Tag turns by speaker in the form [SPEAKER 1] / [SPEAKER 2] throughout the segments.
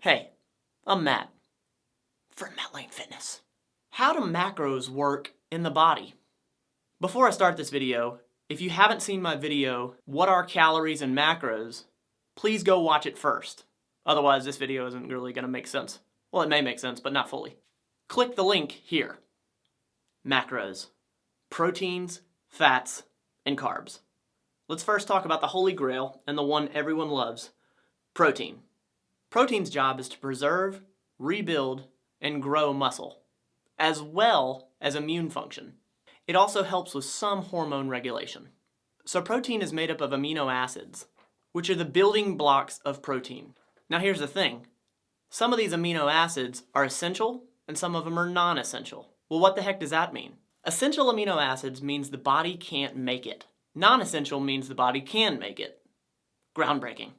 [SPEAKER 1] Hey, I'm Matt from MattLaneFitness. How do macros work in the body? Before I start this video, if you haven't seen my video, What Are Calories and Macros, please go watch it first. Otherwise, this video isn't really going to make sense. Well, it may make sense, but not fully. Click the link here. Macros. Proteins, fats, and carbs. Let's first talk about the holy grail and the one everyone loves, protein. Protein's job is to preserve, rebuild, and grow muscle, as well as immune function. It also helps with some hormone regulation. So protein is made up of amino acids, which are the building blocks of protein. Now here's the thing. Some of these amino acids are essential and some of them are non-essential. Well, what the heck does that mean? Essential amino acids means the body can't make it. Non-essential means the body can make it. Groundbreaking.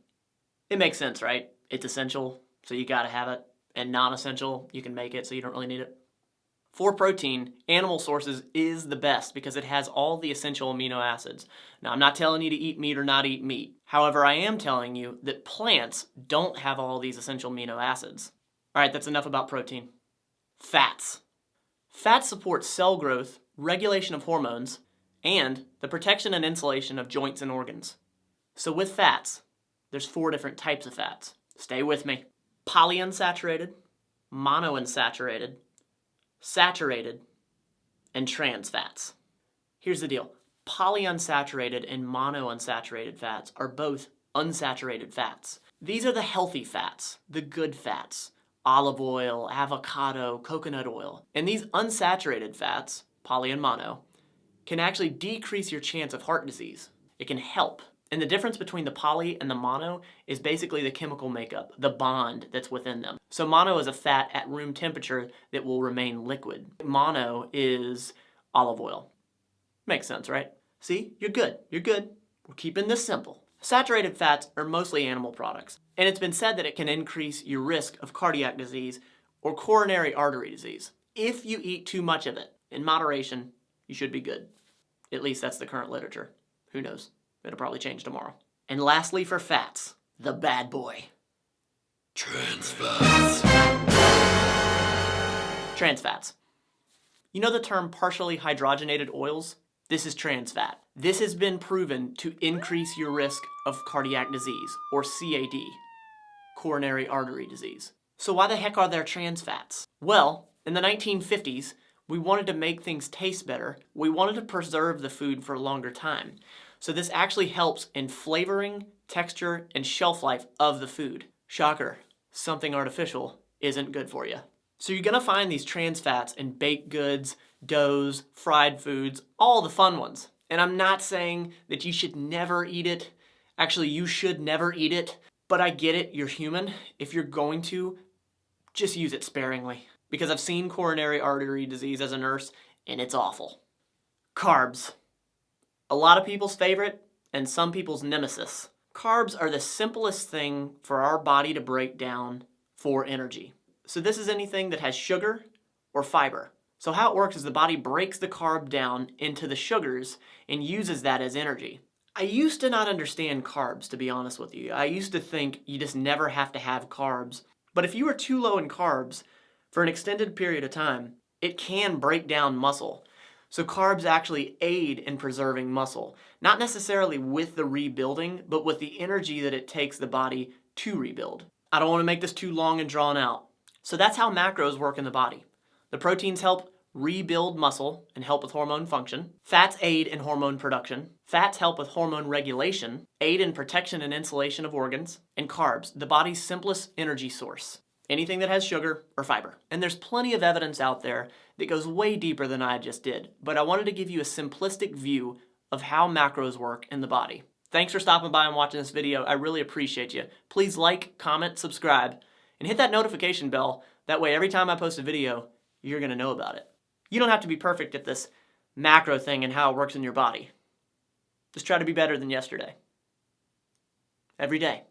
[SPEAKER 1] It makes sense, right? It's essential, so you gotta have it. And non-essential, you can make it, so you don't really need it. For protein, animal sources is the best because it has all the essential amino acids. Now, I'm not telling you to eat meat or not eat meat. However, I am telling you that plants don't have all these essential amino acids. All right, that's enough about protein. Fats. Fats support cell growth, regulation of hormones, and the protection and insulation of joints and organs. So with fats, there's 4 different types of fats. Stay with me. Polyunsaturated, monounsaturated, saturated, and trans fats. Here's the deal. Polyunsaturated and monounsaturated fats are both unsaturated fats. These are the healthy fats, the good fats. Olive oil, avocado, coconut oil. And these unsaturated fats, poly and mono, can actually decrease your chance of heart disease. It can help. And the difference between the poly and the mono is basically the chemical makeup, the bond that's within them. So mono is a fat at room temperature that will remain liquid. Mono is olive oil. Makes sense, right? See, you're good. You're good. We're keeping this simple. Saturated fats are mostly animal products, and it's been said that it can increase your risk of cardiac disease or coronary artery disease. If you eat too much of it, in moderation, you should be good. At least that's the current literature. Who knows? It'll probably change tomorrow. And lastly for fats, the bad boy. Trans fats. Trans fats. You know the term partially hydrogenated oils? This is trans fat. This has been proven to increase your risk of cardiac disease, or CAD, coronary artery disease. So why the heck are there trans fats? Well, in the 1950s, we wanted to make things taste better. We wanted to preserve the food for a longer time. So this actually helps in flavoring, texture, and shelf life of the food. Shocker, something artificial isn't good for you. So you're gonna find these trans fats in baked goods, doughs, fried foods, all the fun ones. And I'm not saying that you should never eat it. Actually, you should never eat it. But I get it, you're human. If you're going to, just use it sparingly. Because I've seen coronary artery disease as a nurse, and it's awful. Carbs. A lot of people's favorite, and some people's nemesis. Carbs are the simplest thing for our body to break down for energy. So this is anything that has sugar or fiber. So how it works is the body breaks the carb down into the sugars and uses that as energy. I used to not understand carbs, to be honest with you. I used to think you just never have to have carbs. But if you are too low in carbs for an extended period of time, it can break down muscle. So carbs actually aid in preserving muscle, not necessarily with the rebuilding, but with the energy that it takes the body to rebuild. I don't want to make this too long and drawn out. So that's how macros work in the body. The proteins help rebuild muscle and help with hormone function. Fats aid in hormone production. Fats help with hormone regulation, aid in protection and insulation of organs. And carbs, the body's simplest energy source. Anything that has sugar or fiber. And there's plenty of evidence out there that goes way deeper than I just did, but I wanted to give you a simplistic view of how macros work in the body. Thanks for stopping by and watching this video. I really appreciate you. Please like, comment, subscribe, and hit that notification bell. That way every time I post a video, you're gonna know about it. You don't have to be perfect at this macro thing and how it works in your body. Just try to be better than yesterday. Every day.